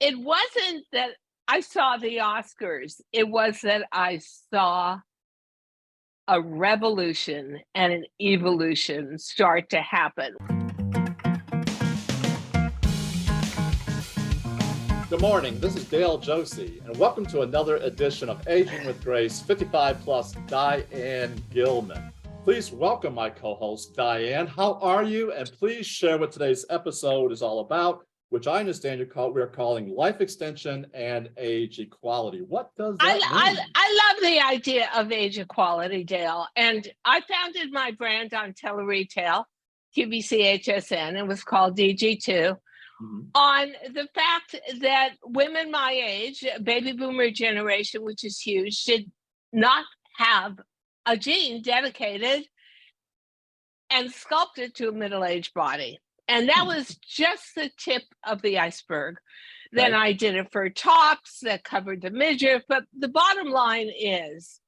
it wasn't that I saw the Oscars. It was that I saw a revolution and an evolution start to happen. Good morning, this is Dale Josie, and welcome to another edition of Aging with Grace 55 Plus, Diane Gilman. Please welcome my co-host, Diane. How are you? And please share what today's episode is all about, which I understand we're calling life extension and age equality. What does that mean? I love the idea of age equality, Dale. And I founded my brand on tele-retail, QVC-HSN. It was called DG2. On the fact that women my age, baby boomer generation, which is huge, did not have a gene dedicated and sculpted to a middle-aged body. And that was just the tip of the iceberg. Then I did it for tops that covered the midriff. But the bottom line is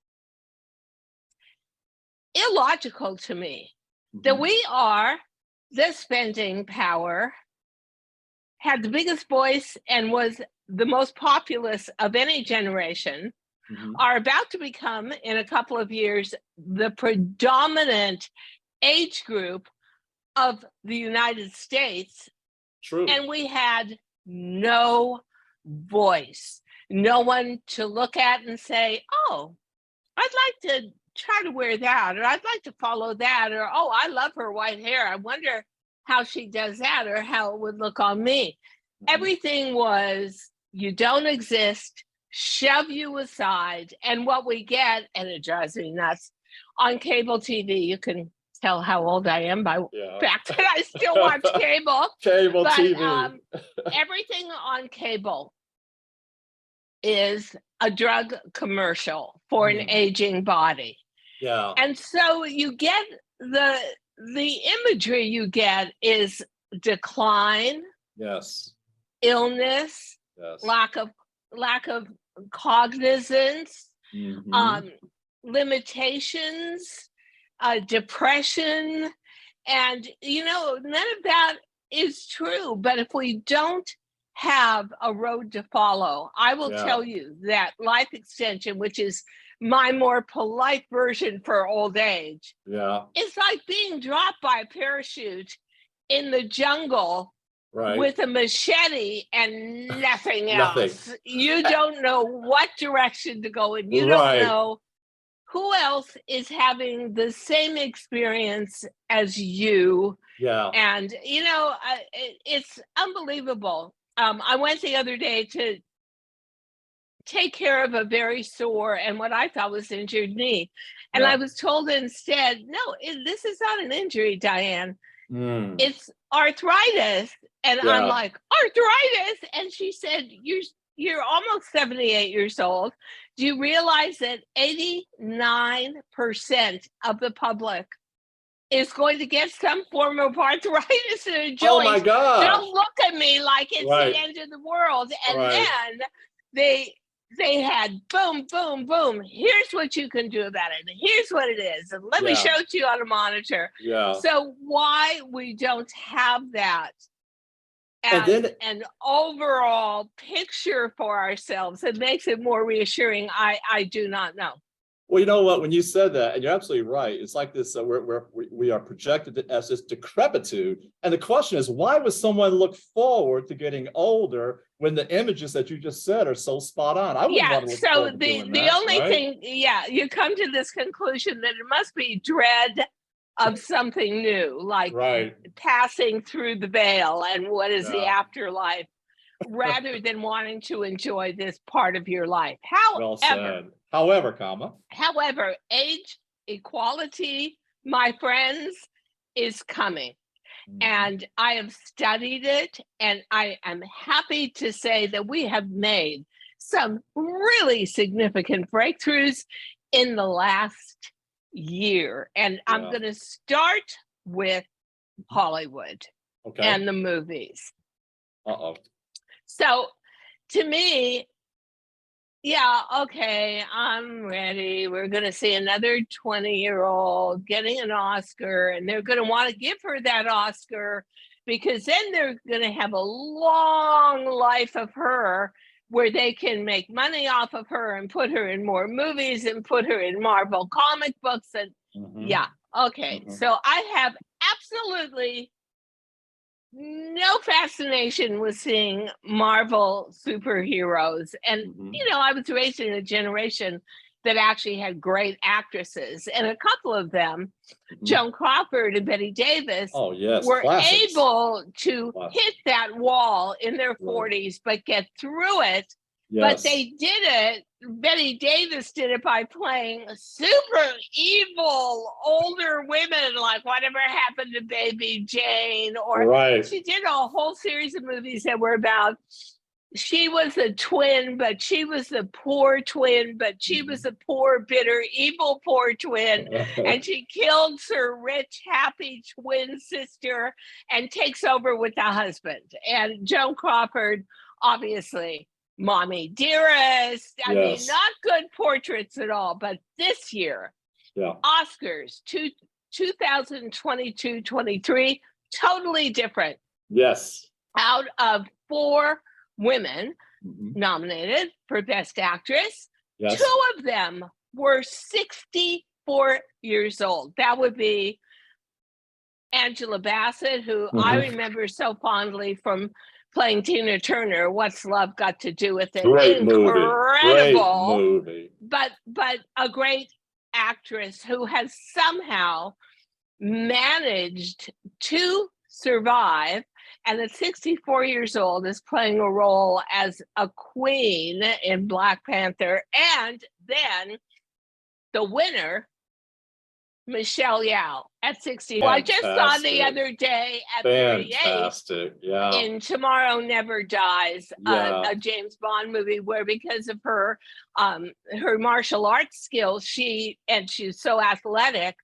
illogical to me that we are the spending power, had the biggest voice, and was the most populous of any generation, are about to become, in a couple of years, the predominant age group of the United States. True. And we had no voice, no one to look at and say, oh, I'd like to try to wear that, or I'd like to follow that, or, oh, I love her white hair. I wonder how she does that, or how it would look on me. Everything was, you don't exist, shove you aside. And what we get, and it drives me nuts, on cable TV, you can tell how old I am by the fact that I still watch cable. TV. Everything on cable is a drug commercial for an aging body. Yeah. And so you get the imagery you get is decline, illness, lack of cognizance, limitations, depression, and none of that is true. But if we don't have a road to follow, I will tell you that life extension, which is my more polite version for old age, it's like being dropped by a parachute in the jungle with a machete and nothing else. You don't know what direction to go in. You don't know who else is having the same experience as you. And it's unbelievable. I went the other day to take care of a very sore and what I thought was injured knee. And I was told instead, no, this is not an injury, Diane. It's arthritis. And I'm like, arthritis? And she said, you're almost 78 years old. Do you realize that 89% of the public is going to get some form of arthritis in a joint? Oh my God. Don't look at me like it's the end of the world. And then they had boom, boom, boom. Here's what you can do about it. Here's what it is. And let me show it to you on a monitor. So why we don't have that as an overall picture for ourselves, it makes it more reassuring. I do not know. Well, you know what? When you said that, and you're absolutely right, it's like this, we are projected as this decrepitude. And the question is, why would someone look forward to getting older when the images that you just said are so spot on? I wouldn't want to look forward to doing the that, only thing, you come to this conclusion that it must be dread of something new, like passing through the veil and what is the afterlife, rather than wanting to enjoy this part of your life. However, age equality, my friends, is coming. And I have studied it, and I am happy to say that we have made some really significant breakthroughs in the last year. And I'm going to start with Hollywood and the movies. So to me, I'm ready. We're going to see another 20-year-old getting an Oscar, and they're going to want to give her that Oscar because then they're going to have a long life of her where they can make money off of her and put her in more movies and put her in Marvel comic books. And yeah, okay. So I have absolutely no fascination with seeing Marvel superheroes. And, you know, I was raised in a generation that actually had great actresses, and a couple of them, Joan Crawford and Bette Davis, were able to hit that wall in their 40s, but get through it. But they did it. Bette Davis did it by playing super evil older women, like Whatever Happened to Baby Jane, or she did a whole series of movies that were about she was a twin, but she was the poor twin, but she was a poor, bitter, evil poor twin. And she kills her rich, happy twin sister and takes over with the husband. And Joan Crawford, obviously, Mommy Dearest. I mean, not good portraits at all. But this year, Oscars 2022-23, totally different. Yes. Out of 4 women nominated for Best Actress, 2 of them were 64 years old. That would be Angela Bassett, who I remember so fondly from playing Tina Turner. What's Love Got to Do with It? Great Incredible movie. But a great actress who has somehow managed to survive, and at 64 years old is playing a role as a queen in Black Panther. And then the winner, Michelle Yeou, at 60. Well, I just saw the other day at 38 in Tomorrow Never Dies, a James Bond movie, where because of her martial arts skills, she's so athletic,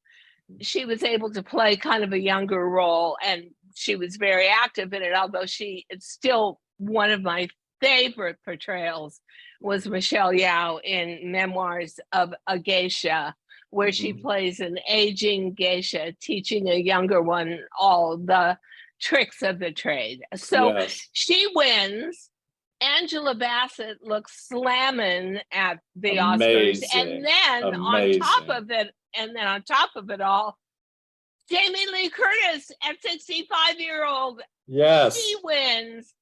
she was able to play kind of a younger role, and she was very active in it, although it's still one of my favorite portrayals was Michelle Yeou in Memoirs of a Geisha, where she plays an aging geisha teaching a younger one all the tricks of the trade. So she wins. Angela Bassett looks slamming at the Oscars. And then on top of it all, Jamie Lee Curtis at 65-year-old, she wins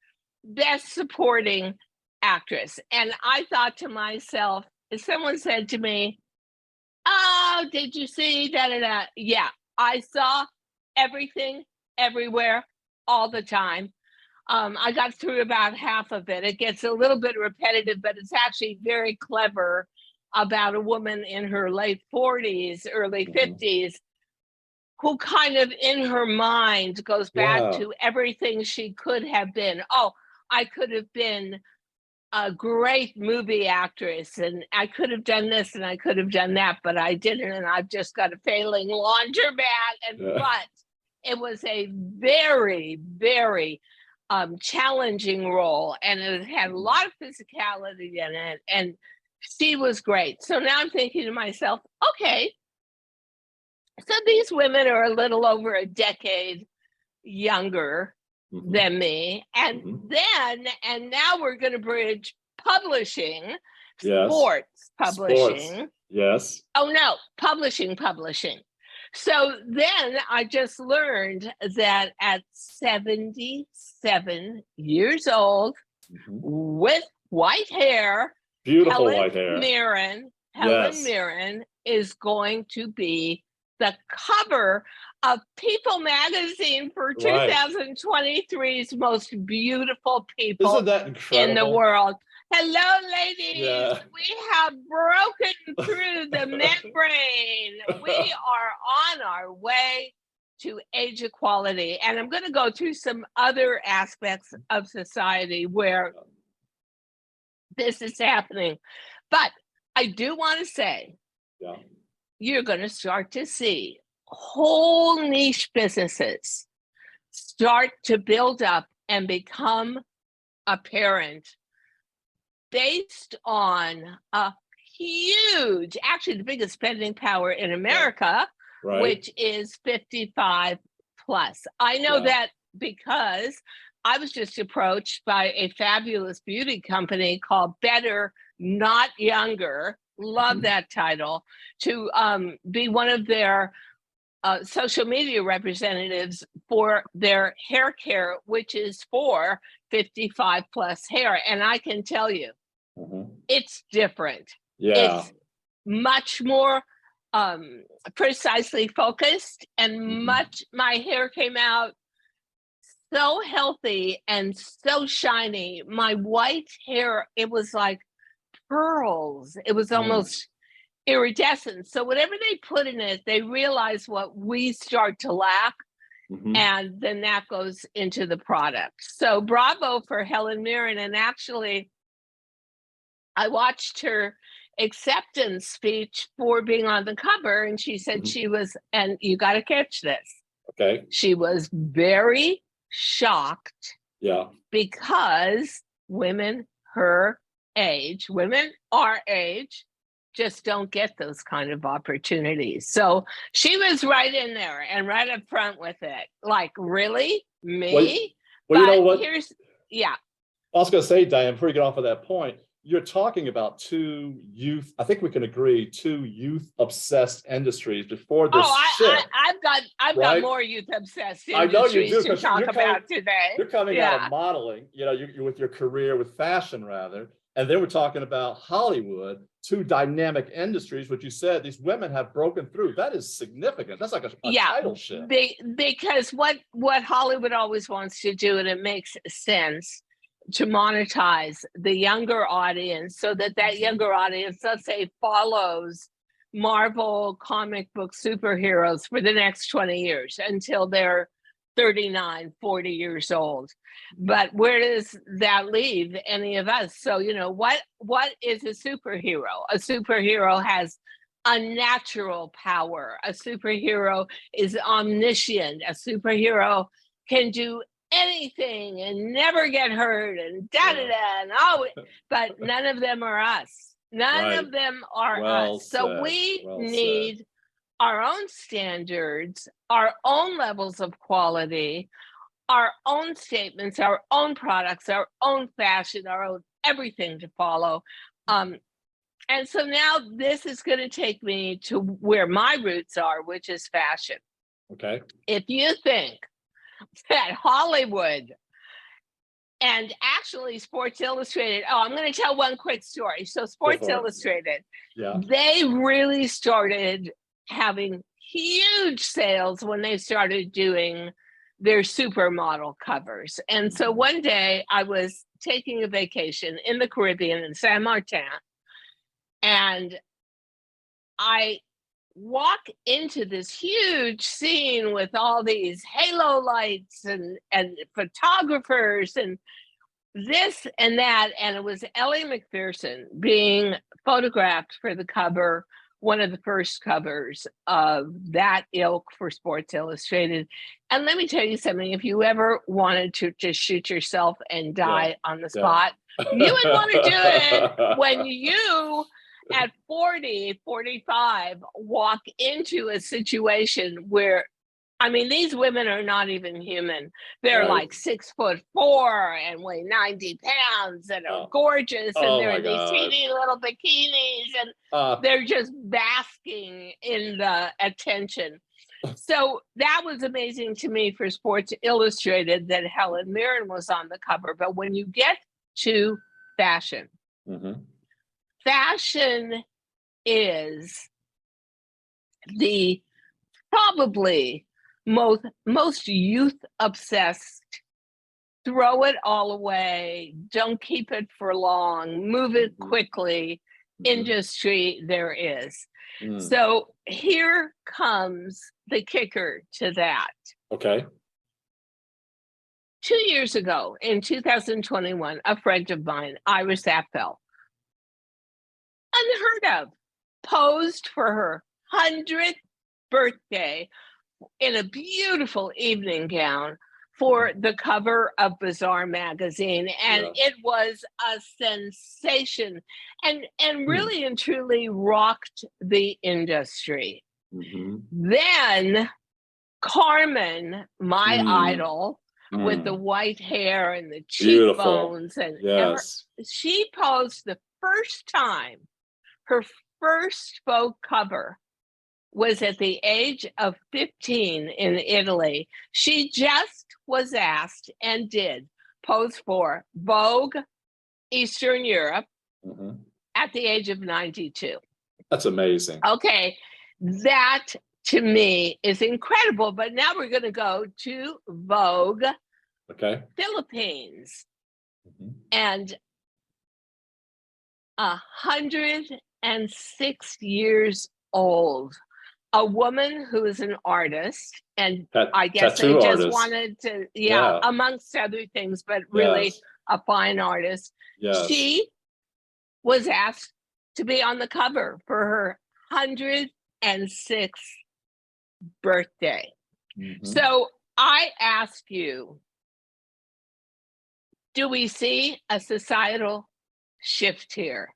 Best Supporting Actress. And I thought to myself, if someone said to me, "Oh, did you see da-da-da?" Yeah, I saw everything, everywhere, all the time. I got through about half of it. It gets a little bit repetitive, but it's actually very clever about a woman in her late 40s, early 50s, who kind of in her mind goes back to everything she could have been. Oh, I could have been a great movie actress, and I could have done this and I could have done that, but I didn't, and I've just got a failing laundromat. But it was a very, very challenging role, and it had a lot of physicality in it, and she was great. So now I'm thinking to myself, okay, so these women are a little over a decade younger than me. And now we're going to bridge publishing, sports publishing. Oh no, publishing. So then I just learned that at 77 years old, with white hair, Helen Mirren is going to be the cover of People magazine for 2023's most beautiful people in the world. Hello, ladies. We have broken through the membrane. We are on our way to age equality. And I'm going to go through some other aspects of society where this is happening. But I do want to say, you're going to start to see whole niche businesses start to build up and become apparent based on a huge, actually the biggest spending power in America, which is 55 plus. I know that because I was just approached by a fabulous beauty company called Better Not Younger. Love that title, to be one of their social media representatives for their hair care, which is for 55 plus hair. And I can tell you, it's different. Yeah. It's much more precisely focused, and my hair came out so healthy and so shiny. My white hair, it was like pearls. It was almost iridescent. So whatever they put in it, they realize what we start to lack, and then that goes into the product. So bravo for Helen Mirren. And actually, I watched her acceptance speech for being on the cover, and she said she was, and you got to catch this. Okay. She was very shocked. Yeah. Because women her age, women our age, just don't get those kind of opportunities. So she was right in there and right up front with it. Like, really? Me? Well, you know what? I was going to say, Diane, before you get off of that point, you're talking about two youth, I think we can agree, two youth obsessed industries before this shift. I've got more youth obsessed industries I know you do, to talk about today. You're coming out of modeling, you with your career with fashion rather. And then we're talking about Hollywood, two dynamic industries, which you said these women have broken through. That is significant. That's like a title shift. Because what Hollywood always wants to do, and it makes sense, to monetize the younger audience, so that younger audience, let's say, follows Marvel comic book superheroes for the next 20 years until they're 39, 40 years old. But where does that leave any of us? So, what is a superhero? A superhero has unnatural power. A superhero is omniscient. A superhero can do anything and never get hurt and but none of them are us. None of them are us. So we need our own standards, our own levels of quality, our own statements, our own products, our own fashion, our own everything to follow. And so now this is going to take me to where my roots are, which is fashion. Okay. If you think that Hollywood and actually Sports Illustrated, I'm going to tell one quick story. So Sports Illustrated, they really started having huge sales when they started doing their supermodel covers. And so one day I was taking a vacation in the Caribbean in San Martin, and I walk into this huge scene with all these halo lights and photographers and this and that, and it was Ellie McPherson being photographed for the cover, one of the first covers of that ilk for Sports Illustrated. And let me tell you something, if you ever wanted to just shoot yourself and die on the spot, you would want to do it when you at 40, 45, walk into a situation where, these women are not even human. They're like 6'4" and weigh 90 pounds and are gorgeous. And they're in these teeny little bikinis and they're just basking in the attention. So that was amazing to me for Sports Illustrated that Helen Mirren was on the cover. But when you get to fashion, fashion is the probably most youth obsessed, throw it all away, don't keep it for long, move it quickly industry there is. So here comes the kicker to that. Okay. 2 years ago, in 2021, a friend of mine, Iris Apfel, unheard of, posed for her 100th birthday in a beautiful evening gown for the cover of Bazaar magazine, and it was a sensation, and really and truly rocked the industry. Then Carmen, my idol, with the white hair and the Beautiful. cheekbones. And Yes. she posed the first time. Her first Vogue cover was at the age of 15 in Italy. She just was asked and did pose for Vogue Eastern Europe at the age of 92. That's amazing. Okay, that to me is incredible. But now we're going to go to Vogue Philippines. And 106 years old, a woman who is an artist, and I guess they just wanted to, amongst other things, but really a fine artist. Yes. She was asked to be on the cover for her 106th birthday. So I ask you, do we see a societal shift here?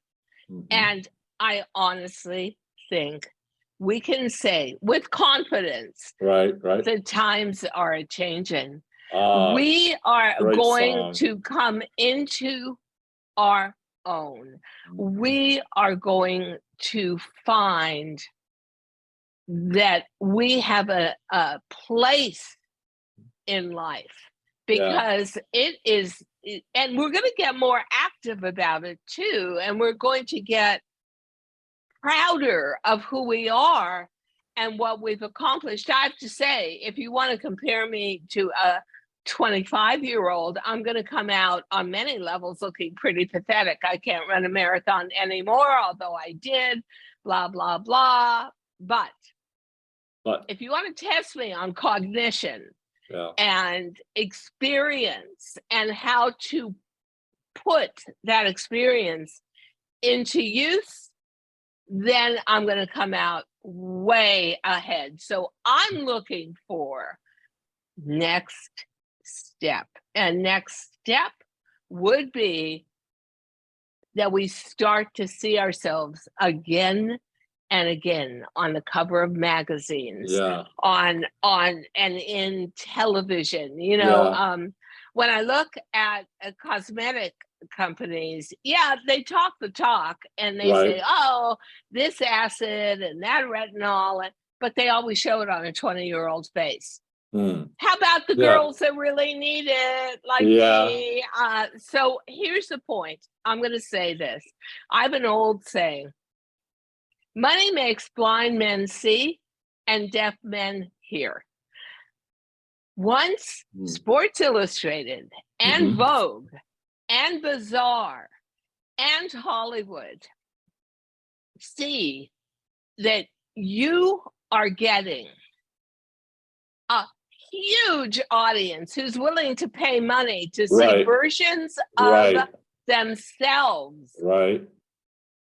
And I honestly think we can say with confidence, the times are changing. We are going to come into our own. We are going to find that we have a place in life, because it is, and we're going to get more active about it too, and we're going to get prouder of who we are and what we've accomplished. I have to say, if you want to compare me to a 25-year-old, I'm going to come out on many levels looking pretty pathetic. I can't run a marathon anymore, although I did, blah, blah, blah. But if you want to test me on cognition and experience and how to put that experience into use, then I'm going to come out way ahead. So I'm looking for next step. And next step would be that we start to see ourselves again and again on the cover of magazines, on and in television. You know, when I look at cosmetic companies, they talk the talk and they say, oh, this acid and that retinol, but they always show it on a 20-year-old's face. How about the girls that really need it, like me? So here's the point. I'm going to say this. I have an old saying: money makes blind men see and deaf men hear. Once Sports Illustrated and Vogue and Bazaar and Hollywood see that you are getting a huge audience who's willing to pay money to see versions of themselves.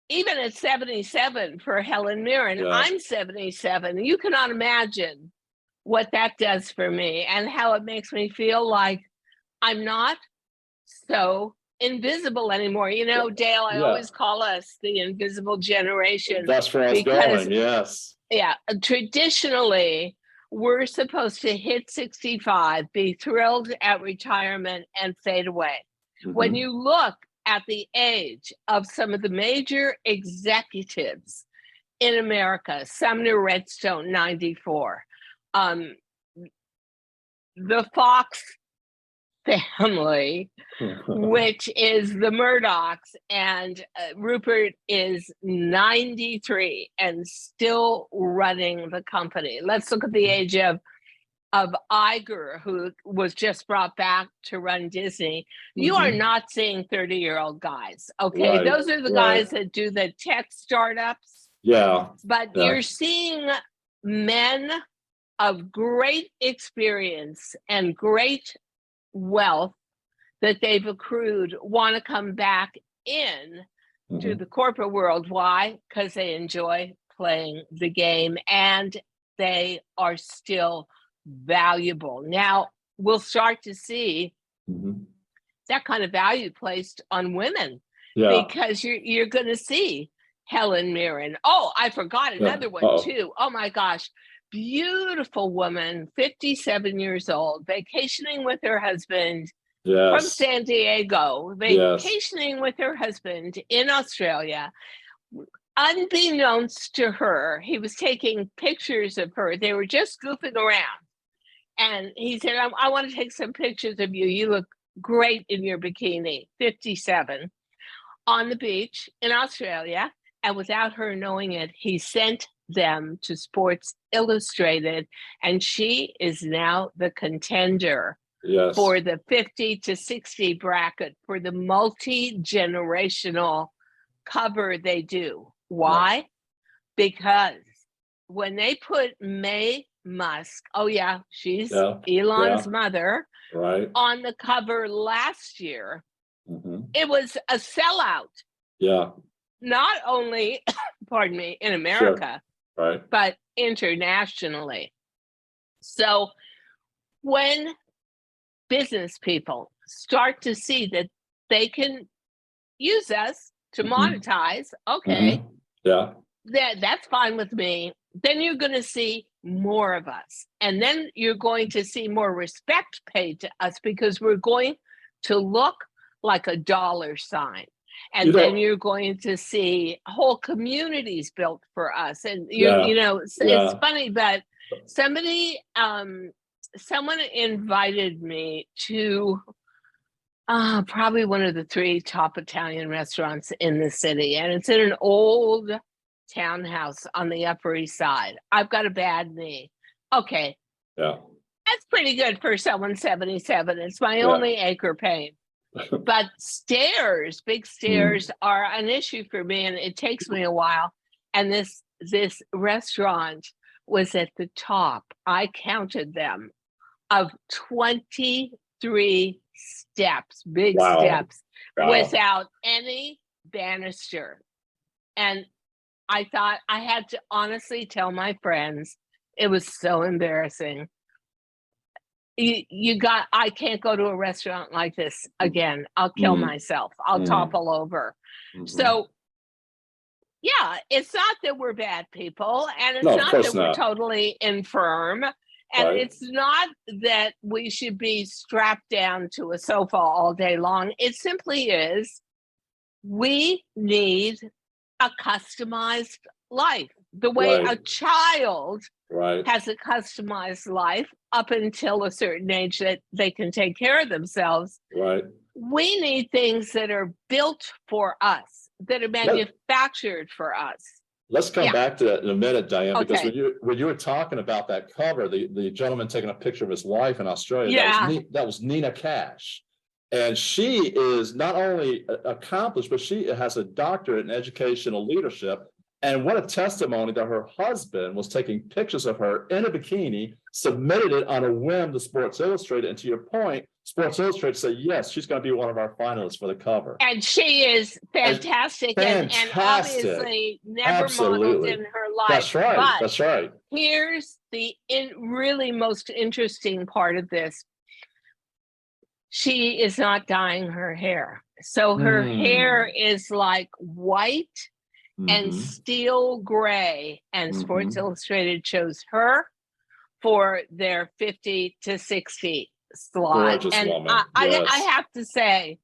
Even at 77 for Helen Mirren, I'm 77. You cannot imagine what that does for me and how it makes me feel like I'm not so invisible anymore. You know, Dale, I always call us the invisible generation. That's where I was going, yes. Yeah, traditionally, we're supposed to hit 65, be thrilled at retirement, and fade away. When you look at the age of some of the major executives in America, Sumner Redstone, 94, the Fox family, which is the Murdochs, and Rupert is 93 and still running the company. Let's look at the age of Iger, who was just brought back to run Disney. You are not seeing 30-year-old guys, okay? Those are the guys that do the tech startups. But you're seeing men of great experience and great wealth that they've accrued want to come back in to the corporate world. Why? Because they enjoy playing the game and they are still valuable. Now we'll start to see that kind of value placed on women, because you're going to see Helen Mirren. Oh, I forgot another one too. Oh my gosh, beautiful woman, 57 years old, vacationing with her husband from Yes. San Diego, Yes. vacationing with her husband in Australia. Unbeknownst to her, he was taking pictures of her. They were just goofing around. And he said, I want to take some pictures of you. You look great in your bikini, 57, on the beach in Australia. And without her knowing it, he sent them to Sports Illustrated. And she is now the contender Yes. for the 50 to 60 bracket for the multi-generational cover they do. Why? Yeah. Because when they put Maye Musk, oh yeah, she's Elon's mother, right, on the cover last year, mm-hmm. it was a sellout. Yeah. Not only, pardon me, in America, sure. Right, but internationally. So when business people start to see that they can use us to monetize, okay, yeah, that's fine with me. Then you're going to see more of us. And then you're going to see more respect paid to us because we're going to look like a dollar sign. And then you're going to see whole communities built for us. And it's funny, but somebody, someone invited me to probably one of the 3 top Italian restaurants in the city. And it's in an old townhouse on the Upper East Side. I've got a bad knee. Okay. Yeah. That's pretty good for someone 77. It's my only ache or pain. But stairs, big stairs are an issue for me, and it takes me a while. And this restaurant was at the top. I counted them of 23 steps, big steps, without any banister. And I thought I had to honestly tell my friends, it was so embarrassing. I can't go to a restaurant like this again. I'll kill myself. I'll topple over. So yeah, it's not that we're bad people, and it's not that we're totally infirm, and it's not that we should be strapped down to a sofa all day long. It simply is, we need a customized life, the way a child has a customized life up until a certain age that they can take care of themselves. We need things that are built for us, that are manufactured for us. Let's come back to that in a minute, Diane, because when you were talking about that cover, the gentleman taking a picture of his wife in Australia, that was Nina Cash. And she is not only accomplished, but she has a doctorate in educational leadership. And what a testimony that her husband was taking pictures of her in a bikini, submitted it on a whim to Sports Illustrated. And to your point, Sports Illustrated said, yes, she's going to be one of our finalists for the cover. And she is fantastic. And obviously never modeled in her life. That's right. But that's right. Here's the really most interesting part of this. She is not dyeing her hair. So her hair is like white and steel gray, and Sports Illustrated chose her for their 50 to 60 slot. Gorgeous and woman. I have to say,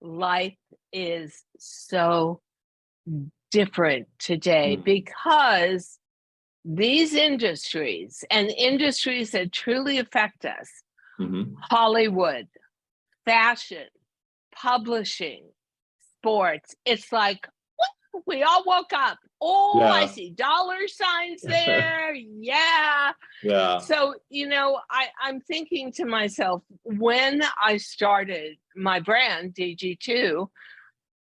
life is so different today because these industries and industries that truly affect us, Hollywood, fashion, publishing, sports, it's like, we all woke up. Oh, I see dollar signs there. Yeah. So, I'm thinking to myself, when I started my brand, DG2,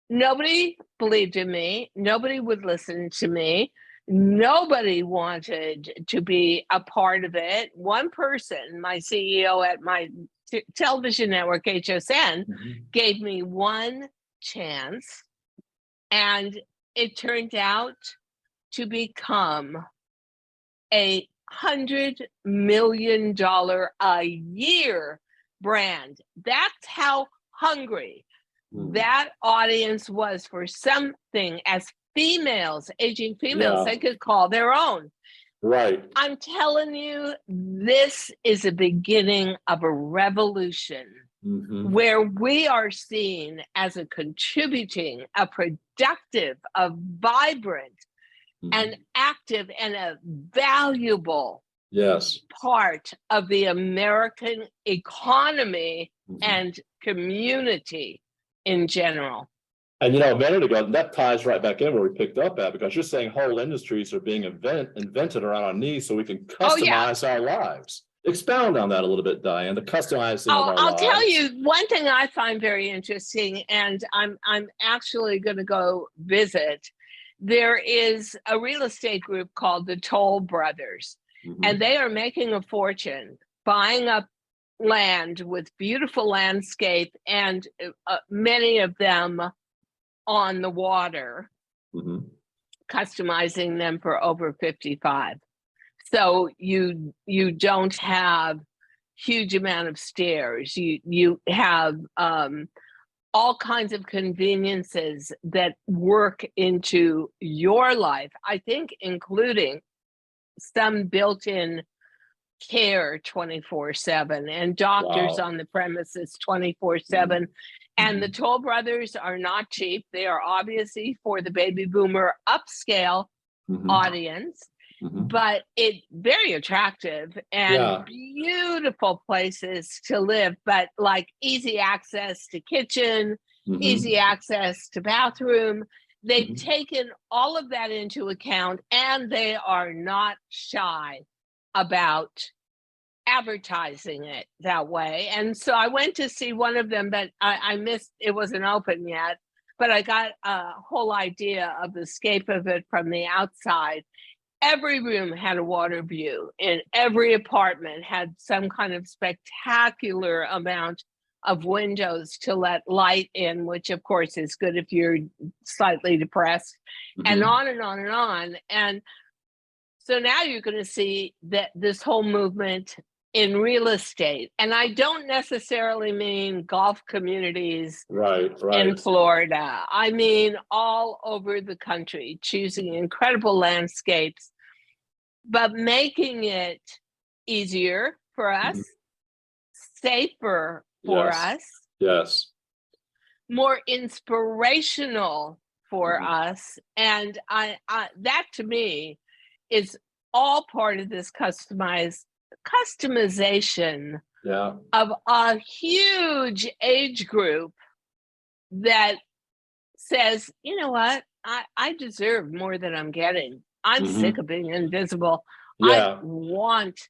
nobody believed in me. Nobody would listen to me. Nobody wanted to be a part of it. One person, my CEO at my television network, HSN, gave me one chance, and it turned out to become a $100 million a year brand. That's how hungry that audience was for something as females, aging females, they could call their own. Right. I'm telling you, this is a beginning of a revolution where we are seen as a contributing, a productive, a vibrant, and active, and a valuable part of the American economy and community in general. And, you know, a minute ago, that ties right back in where we picked up at, because you're saying whole industries are being invented around our needs so we can customize our lives. Expound on that a little bit, Diane, the customizing of our lives. I'll tell you one thing I find very interesting, and I'm actually going to go visit. There is a real estate group called the Toll Brothers, and they are making a fortune buying up land with beautiful landscape, and many of them on the water, customizing them for over 55. So you don't have huge amount of stairs. You have all kinds of conveniences that work into your life, I think, including some built-in care 24/7 and doctors on the premises 24/7. And the Toll Brothers are not cheap. They are obviously for the baby boomer upscale audience, but it's very attractive and beautiful places to live, but like easy access to kitchen, easy access to bathroom. They've taken all of that into account, and they are not shy about advertising it that way. And so I went to see one of them, but I missed, it wasn't open yet, but I got a whole idea of the scape of it from the outside. Every room had a water view, and every apartment had some kind of spectacular amount of windows to let light in, which of course is good if you're slightly depressed, and on and on and on. And so now you're going to see that this whole movement in real estate, and I don't necessarily mean golf communities in Florida. I mean all over the country, choosing incredible landscapes, but making it easier for us, safer for us, more inspirational for us. And I that to me is all part of this customization of a huge age group that says, you know what, I deserve more than I'm getting. I'm sick of being invisible. I want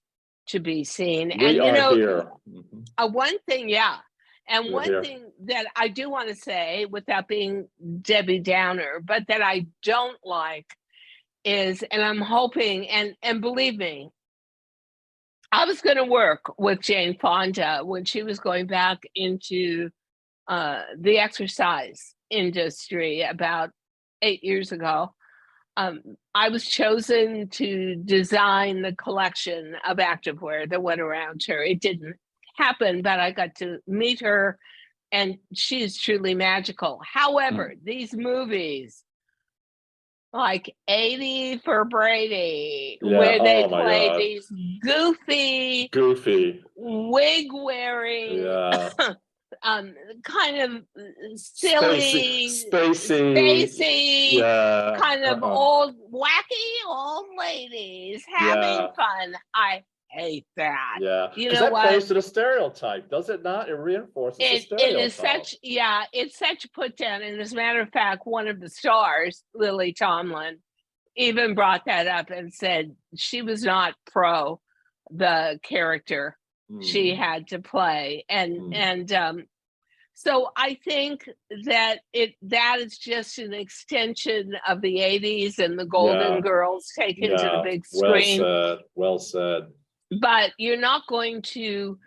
to be seen. And you know, one thing, and one thing that I do want to say, without being Debbie Downer, but that I don't like is, and I'm hoping, and believe me, I was going to work with Jane Fonda when she was going back into the exercise industry about 8 years ago. I was chosen to design the collection of activewear that went around her. It didn't happen, but I got to meet her, and she's truly magical. However, these movies, like 80 for Brady, where they play these goofy wig wearing, kind of silly, spacey, kind of old, wacky old ladies having fun. I hate that. You know what? Plays to the stereotype, does it not? It reinforces the stereotype. It is such, it's such a put down. And as a matter of fact, one of the stars, Lily Tomlin, even brought that up and said she was not pro the character she had to play. And so I think that that is just an extension of the 80s and the Golden Girls taken to the big screen. Well said. But you're not going to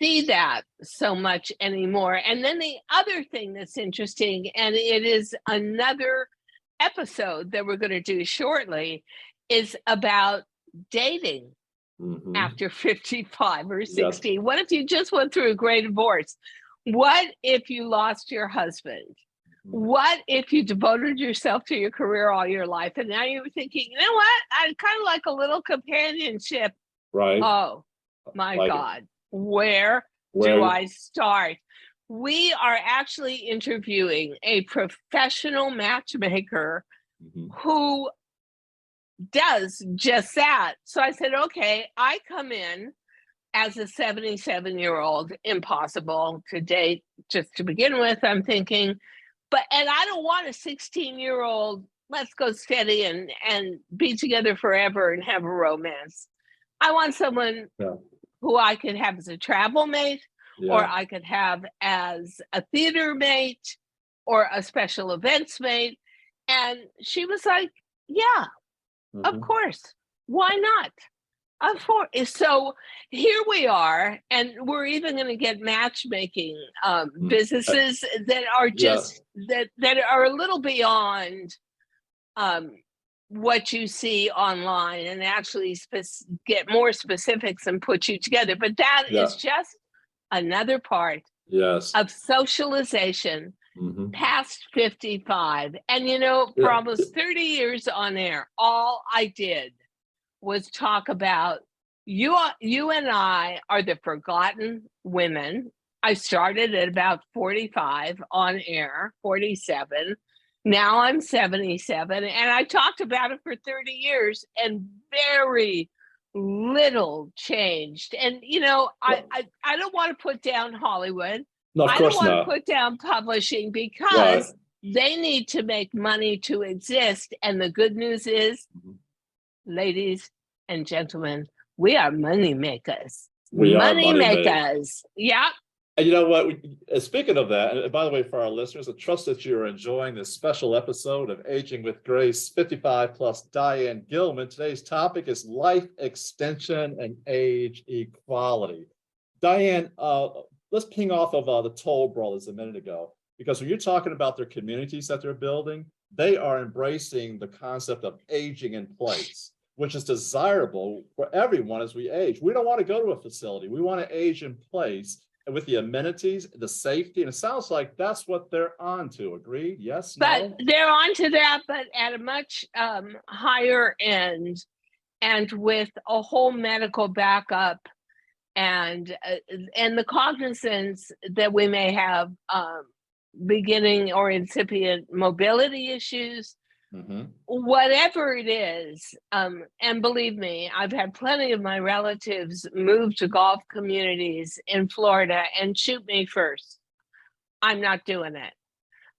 see that so much anymore. And then the other thing that's interesting, and it is another episode that we're going to do shortly, is about dating after 55 or 60. What if you just went through a great divorce? What if you lost your husband? What if you devoted yourself to your career all your life and now you're thinking, you know what? I'd kind of like a little companionship. Right. Oh my God. Where do I start? We are actually interviewing a professional matchmaker who does just that. So I said, okay, I come in as a 77-year-old, impossible to date just to begin with, I'm thinking, and I don't want a 16-year-old, let's go steady and be together forever and have a romance. I want someone who I could have as a travel mate, or I could have as a theater mate, or a special events mate. And she was like, yeah, of course. Why not? Of course. So here we are, and we're even going to get matchmaking businesses that are just that are a little beyond what you see online, and actually get more specifics and put you together. But that is just another part of socialization past 55. And you know, for almost 30 years on air, all I did was talk about you and I are the forgotten women. I started at about 45 on air, 47. Now I'm 77, and I talked about it for 30 years, and very little changed. And you know, I don't want to put down Hollywood. No, of course not. I don't want to put down publishing, because they need to make money to exist. And the good news is, ladies and gentlemen, we are money makers. Money makers. Yeah. And you know what? Speaking of that, and by the way, for our listeners, I trust that you're enjoying this special episode of Aging with Grace, 55 plus Diane Gilman. Today's topic is life extension and age equality. Diane, let's ping off of the Toll Brothers a minute ago, because when you're talking about their communities that they're building, they are embracing the concept of aging in place, which is desirable for everyone as we age. We don't want to go to a facility. We want to age in place, and with the amenities, the safety, and it sounds like that's what they're on to. Agreed? Yes? But they're on to that, but at a much higher end, and with a whole medical backup, and the cognizance that we may have beginning or incipient mobility issues, whatever it is. And believe me, I've had plenty of my relatives move to golf communities in Florida and shoot me first. I'm not doing it.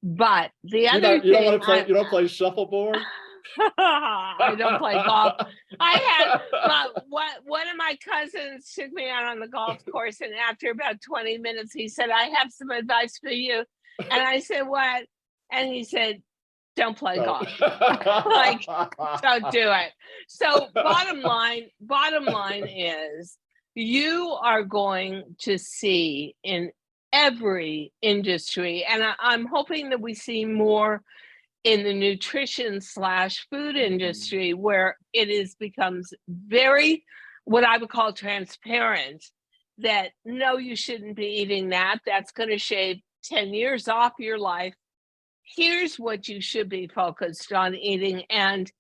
But the other thing, you don't play shuffleboard? I don't play golf. I had one of my cousins took me out on the golf course, and after about 20 minutes, he said, "I have some advice for you." And I said, "What?" And he said, "Don't play golf." Like, don't do it. So bottom line is, you are going to see in every industry, and I'm hoping that we see more in the nutrition / food industry, where it becomes very, what I would call transparent, that no, you shouldn't be eating that. That's going to shave 10 years off your life. Here's what you should be focused on eating, and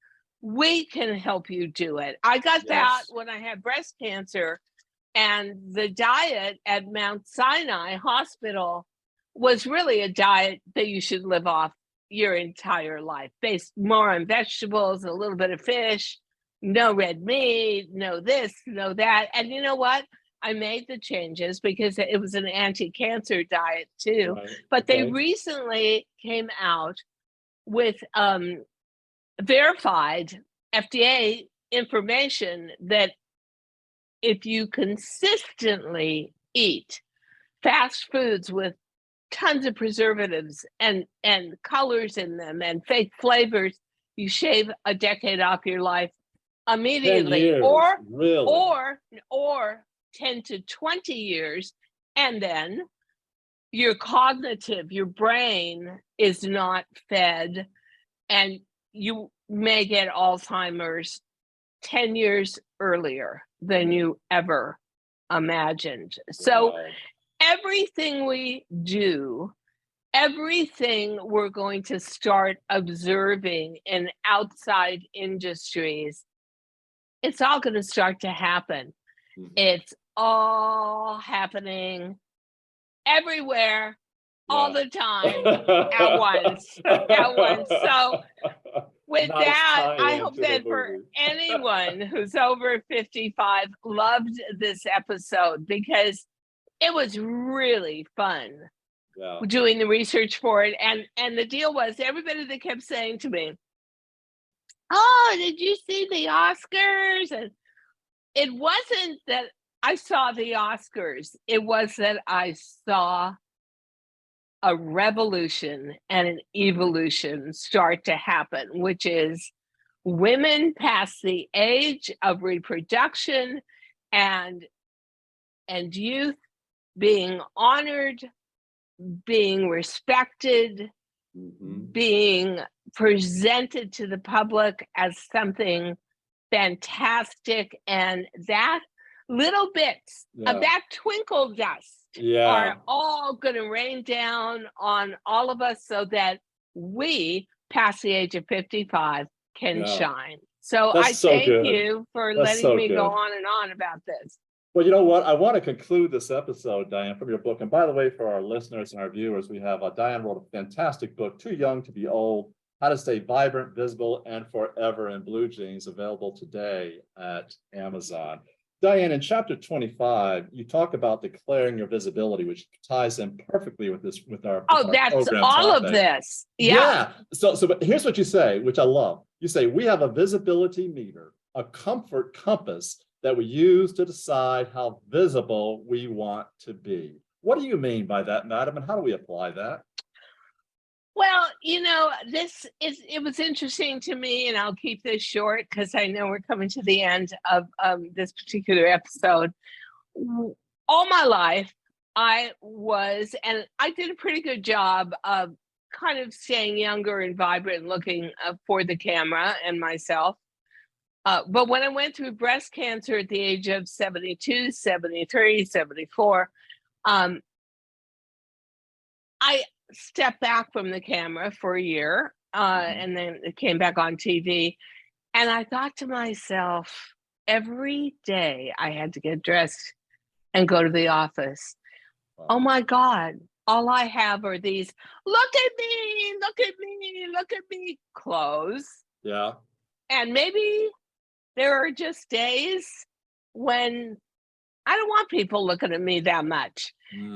we can help you do it. I got that when I had breast cancer, and the diet at Mount Sinai Hospital was really a diet that you should live off your entire life, based more on vegetables, a little bit of fish, no red meat, no this, no that. And you know what? I made the changes because it was an anti-cancer diet too. Right. But they recently came out with verified FDA information that if you consistently eat fast foods with tons of preservatives and colors in them and fake flavors, you shave a decade off your life immediately. 10 years, or 10 to 20 years, and then your cognitive, your brain is not fed, and you may get Alzheimer's 10 years earlier than you ever imagined. So everything we do, everything we're going to start observing in outside industries, it's all going to start to happen. Mhm. It's all happening everywhere, all the time, at once. At once. So with Nice that, I tie-in hope to the that for movie. anyone who's over 55 loved this episode, because it was really fun Yeah. doing the research for it. And the deal was, everybody that kept saying to me, "Oh, did you see the Oscars?" And it wasn't that I saw the Oscars, it was that I saw a revolution and an evolution start to happen, which is women past the age of reproduction and youth being honored, being respected, Mhm. being presented to the public as something fantastic. And that little bits Yeah. of that twinkle dust Yeah. are all going to rain down on all of us so that we, past the age of 55, can Yeah. shine. So That's I so thank good. you for That's letting so me go good. on and on about this. Well, you know what? I want to conclude this episode, Diane, from your book. And by the way, for our listeners and our viewers, we have Diane wrote a fantastic book, Too Young to Be Old, How to Stay Vibrant, Visible, and Forever in Blue Jeans, available today at Amazon. Diane, in chapter 25, you talk about declaring your visibility, which ties in perfectly with this, with our That's program all topic. of this. Yeah. So but here's what you say, which I love. You say, we have a visibility meter, a comfort compass that we use to decide how visible we want to be. What do you mean by that, madam, and how do we apply that? Well, it was interesting to me, and I'll keep this short because I know we're coming to the end of this particular episode. All my life, and I did a pretty good job of kind of staying younger and vibrant and looking for the camera and myself. But when I went through breast cancer at the age of 72, 73, 74, I stepped back from the camera for a year, and then it came back on TV. And I thought to myself, every day I had to get dressed and go to the office. Wow. Oh my God, all I have are these, look at me, look at me, look at me clothes. Yeah. And maybe there are just days when I don't want people looking at me that much.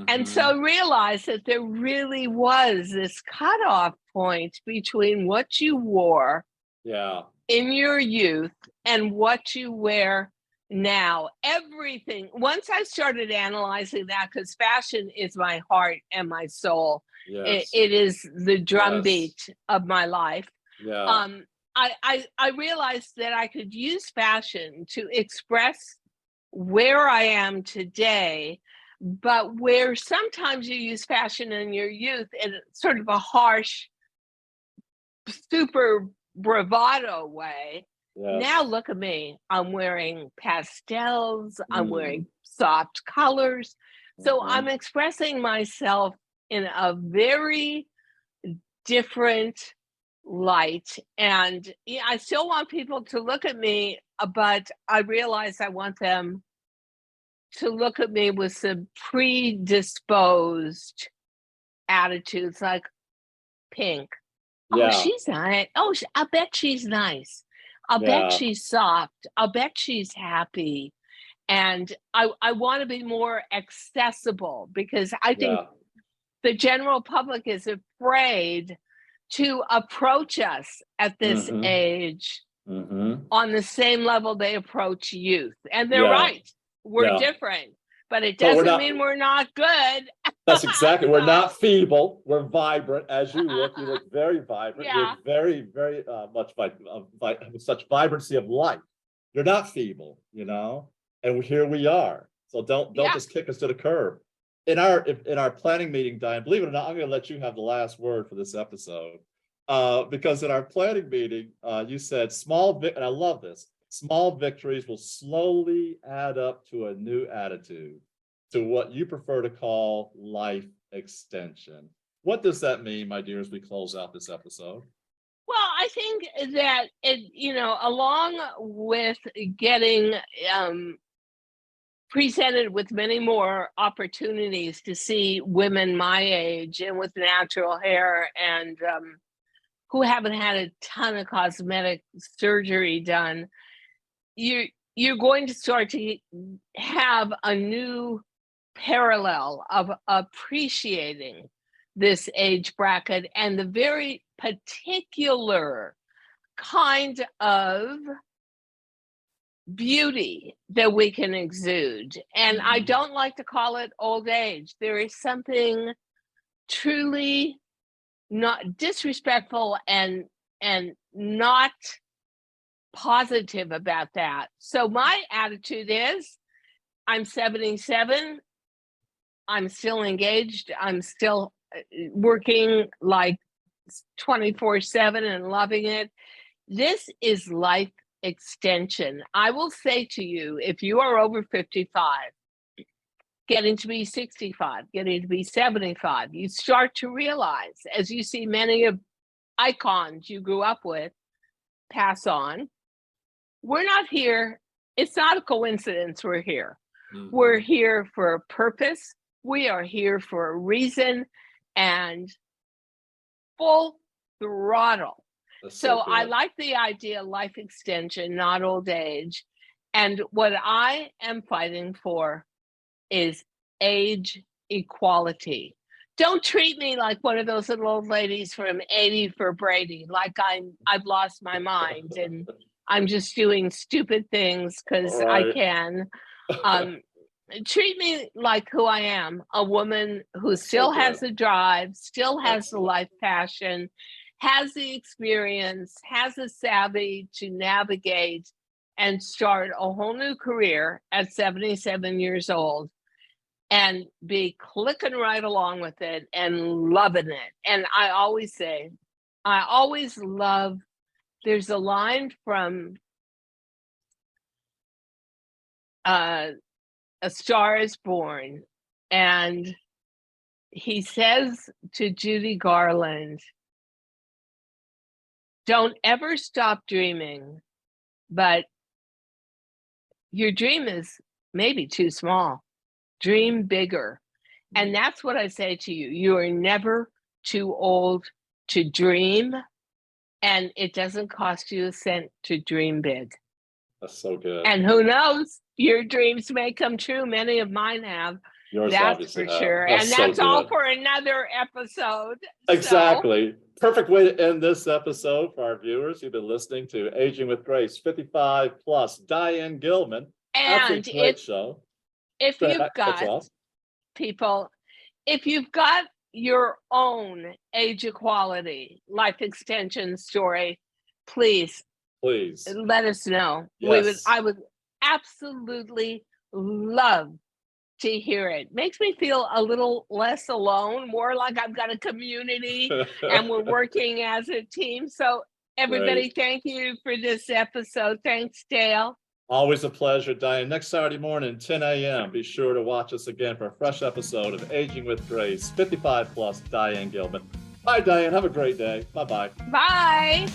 And so realize that there really was this cutoff point between what you wore in your youth and what you wear now. Everything. Once I started analyzing that, because fashion is my heart and my soul. Yes. It is the drumbeat of my life. Yeah. I realized that I could use fashion to express where I am today, but where sometimes you use fashion in your youth in sort of a harsh, super bravado way. Yes. Now look at me. I'm wearing pastels. I'm wearing soft colors. So I'm expressing myself in a very different light. And I still want people to look at me, but I realize I want them to look at me with some predisposed attitudes, like Pink. Oh, she's nice. Oh, I bet she's nice. I'll bet she's soft. I'll bet she's happy. And I want to be more accessible, because I think the general public is afraid to approach us at this age on the same level they approach youth. And they're right. We're different, but it doesn't mean we're not good. That's exactly. We're not feeble. We're vibrant. As you look very vibrant. You're very, very much with such vibrancy of life. You're not feeble, and here we are. So don't just kick us to the curb. In our planning meeting, Diane, believe it or not, I'm going to let you have the last word for this episode, because in our planning meeting, you said and I love this. Small victories will slowly add up to a new attitude, to what you prefer to call life extension. What does that mean, my dear, as we close out this episode? Well, I think that along with getting presented with many more opportunities to see women my age and with natural hair and who haven't had a ton of cosmetic surgery done, you're going to start to have a new parallel of appreciating this age bracket and the very particular kind of beauty that we can exude. And I don't like to call it old age. There is something truly not disrespectful and not positive about that. So my attitude is, I'm 77. I'm still engaged. I'm still working like 24/7 and loving it. This is life extension. I will say to you, if you are over 55, getting to be 65, getting to be 75, you start to realize, as you see many of icons you grew up with pass on, we're not here. It's not a coincidence we're here. We're here for a purpose. We are here for a reason, and full throttle. So I like the idea of life extension, not old age. And what I am fighting for is age equality. Don't treat me like one of those little old ladies from 80 for Brady, like I've lost my mind and I'm just doing stupid things because I can. Treat me like who I am, a woman who still has the drive, still has the life passion, has the experience, has the savvy to navigate and start a whole new career at 77 years old and be clicking right along with it and loving it. And I always say, I always love, there's a line from A Star is Born, and he says to Judy Garland, don't ever stop dreaming, but your dream is maybe too small. Dream bigger. And that's what I say to you. You are never too old to dream, and it doesn't cost you a cent to dream big. That's so good. And who knows? Your dreams may come true. Many of mine have. Yours that's for sure. That's and so that's good. all for another episode. Exactly. Perfect way to end this episode for our viewers. You've been listening to Aging with Grace, 55 plus, Diane Gilman. And great show. If you've got people, if you've got your own age equality, life extension story, please let us know. Yes. I would absolutely love to hear it. Makes me feel a little less alone, more like I've got a community and we're working as a team. So everybody, Thank you for this episode. Thanks, Dale. Always a pleasure, Diane. Next Saturday morning, 10 a.m. Be sure to watch us again for a fresh episode of Aging with Grace, 55 plus, Diane Gilman. Bye, Diane. Have a great day. Bye-bye. Bye.